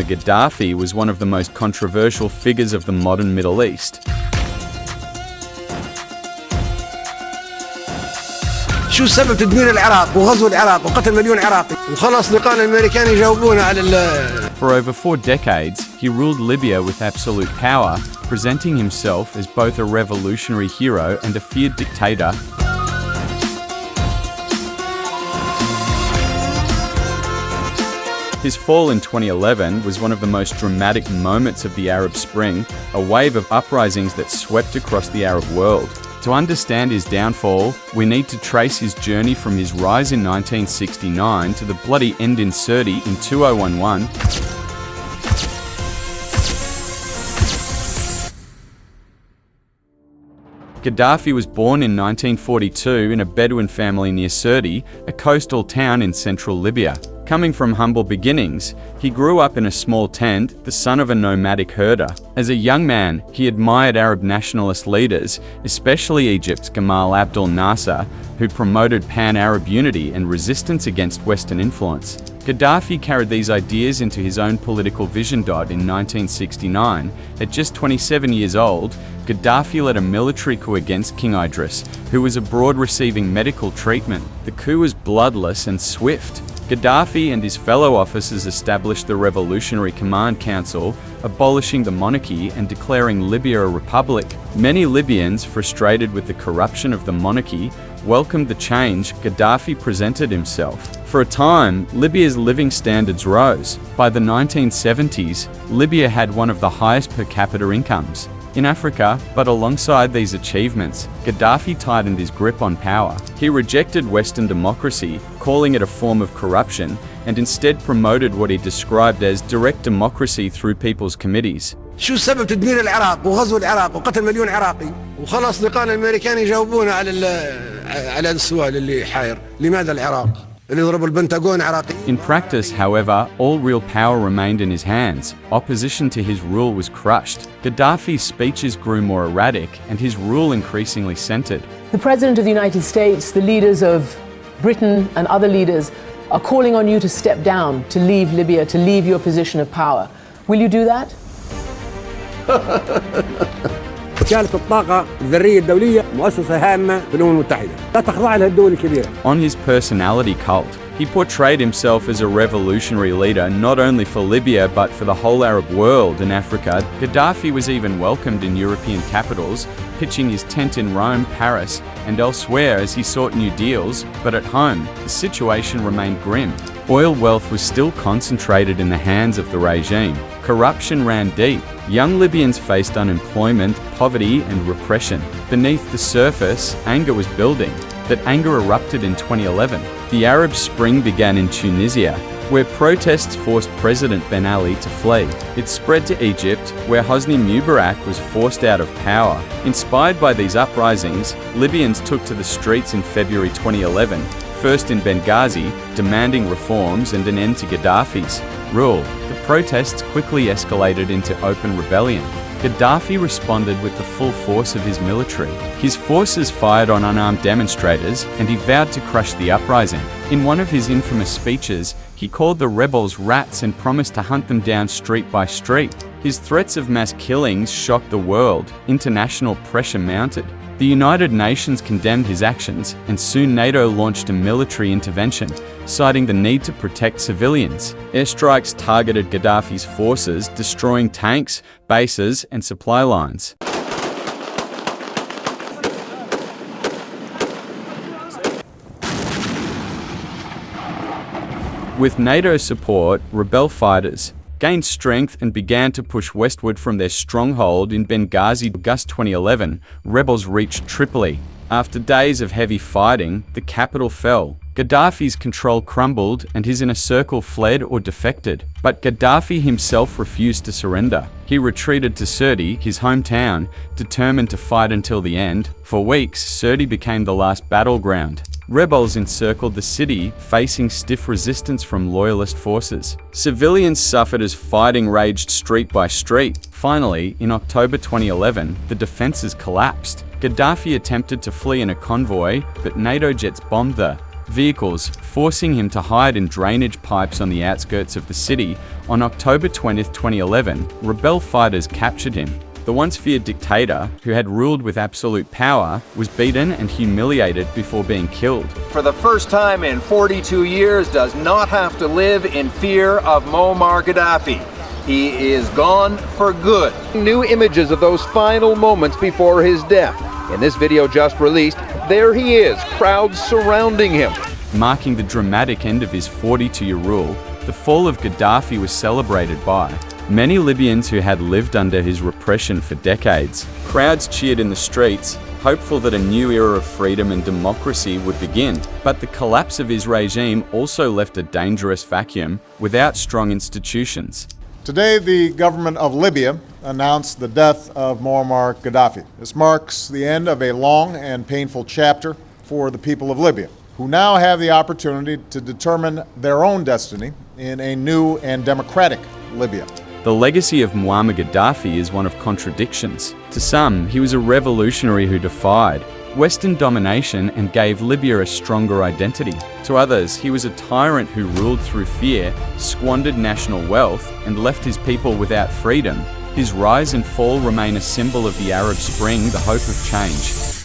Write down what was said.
Gaddafi was one of the most controversial figures of the modern Middle East. شو سبب تدمير العراق وغزو العراق وقتل مليون عراقي وخلص لقانا الامريكان يجاوبونا على For over 4 decades, he ruled Libya with absolute power, presenting himself as both a revolutionary hero and a feared dictator. His fall in 2011 was one of the most dramatic moments of the Arab Spring, a wave of uprisings that swept across the Arab world. To understand his downfall, we need to trace his journey from his rise in 1969 to the bloody end in Sirte in 2011. Gaddafi was born in 1942 in a Bedouin family near Sirte, a coastal town in central Libya. Coming from humble beginnings, he grew up in a small tent, the son of a nomadic herder. As a young man, he admired Arab nationalist leaders, especially Egypt's Gamal Abdel Nasser, who promoted pan-Arab unity and resistance against Western influence. Gaddafi carried these ideas into his own political vision. In 1969, at just 27 years old, Gaddafi led a military coup against King Idris, who was abroad receiving medical treatment. The coup was bloodless and swift. Gaddafi and his fellow officers established the Revolutionary Command Council, abolishing the monarchy and declaring Libya a republic. Many Libyans, frustrated with the corruption of the monarchy, welcomed the change Gaddafi presented himself. For a time, Libya's living standards rose. By the 1970s, Libya had one of the highest per capita incomes in Africa, but alongside these achievements, Gaddafi tightened his grip on power. He rejected Western democracy, calling it a form of corruption, and instead promoted what he described as direct democracy through people's committees. شو سبب تدمير العراق وغزو العراق وقتل مليون عراقي وخلص لقانا الامريكان يجاوبونا على السؤال اللي حاير لماذا العراق اللي ضربوا البنتاغون عراقي. In practice, however, all real power remained in his hands. Opposition to his rule was crushed. Gaddafi's speeches grew more erratic and his rule increasingly centered. The President of the United States, the leaders of Britain and other leaders are calling on you to step down, to leave Libya, to leave your position of power. Will you do that? وكالة الطاقة الذرية الدولية مؤسسة هامة في الأمم المتحدة لا تخضع لها الدول الكبيرة. On his personality cult, he portrayed himself as a revolutionary leader not only for Libya but for the whole Arab world and Africa. Gaddafi was even welcomed in European capitals, pitching his tent in Rome, Paris, and elsewhere as he sought new deals, but at home, the situation remained grim. Oil wealth was still concentrated in the hands of the regime. Corruption ran deep. Young Libyans faced unemployment, poverty, and repression. Beneath the surface, anger was building. That anger erupted in 2011. The Arab Spring began in Tunisia, where protests forced President Ben Ali to flee. It spread to Egypt, where Hosni Mubarak was forced out of power. Inspired by these uprisings, Libyans took to the streets in February 2011, first in Benghazi, demanding reforms and an end to Gaddafi's rule. The protests quickly escalated into open rebellion. Gaddafi responded with the full force of his military. His forces fired on unarmed demonstrators, and he vowed to crush the uprising. In one of his infamous speeches, he called the rebels rats and promised to hunt them down street by street. His threats of mass killings shocked the world. International pressure mounted. The United Nations condemned his actions, and soon NATO launched a military intervention, citing the need to protect civilians. Airstrikes targeted Gaddafi's forces, destroying tanks, bases, and supply lines. With NATO support, rebel fighters gained strength and began to push westward from their stronghold in Benghazi. August 2011, rebels reached Tripoli. After days of heavy fighting, the capital fell. Gaddafi's control crumbled and his inner circle fled or defected. But Gaddafi himself refused to surrender. He retreated to Sirte, his hometown, determined to fight until the end. For weeks, Sirte became the last battleground. Rebels encircled the city, facing stiff resistance from loyalist forces. Civilians suffered as fighting raged street by street. Finally, in October 2011, the defenses collapsed. Gaddafi attempted to flee in a convoy, but NATO jets bombed the vehicles, forcing him to hide in drainage pipes on the outskirts of the city. On October 20, 2011, rebel fighters captured him. The once feared dictator, who had ruled with absolute power, was beaten and humiliated before being killed. For the first time in 42 years, does not have to live in fear of Muammar Gaddafi. He is gone for good. New images of those final moments before his death. In this video just released, there he is, crowds surrounding him. Marking the dramatic end of his 42-year rule, the fall of Gaddafi was celebrated by many Libyans who had lived under his repression for decades. Crowds cheered in the streets, hopeful that a new era of freedom and democracy would begin. But the collapse of his regime also left a dangerous vacuum without strong institutions. Today, the government of Libya announced the death of Muammar Gaddafi. This marks the end of a long and painful chapter for the people of Libya, who now have the opportunity to determine their own destiny in a new and democratic Libya. The legacy of Muammar Gaddafi is one of contradictions. To some, he was a revolutionary who defied Western domination and gave Libya a stronger identity. To others, he was a tyrant who ruled through fear, squandered national wealth, and left his people without freedom. His rise and fall remain a symbol of the Arab Spring, the hope of change.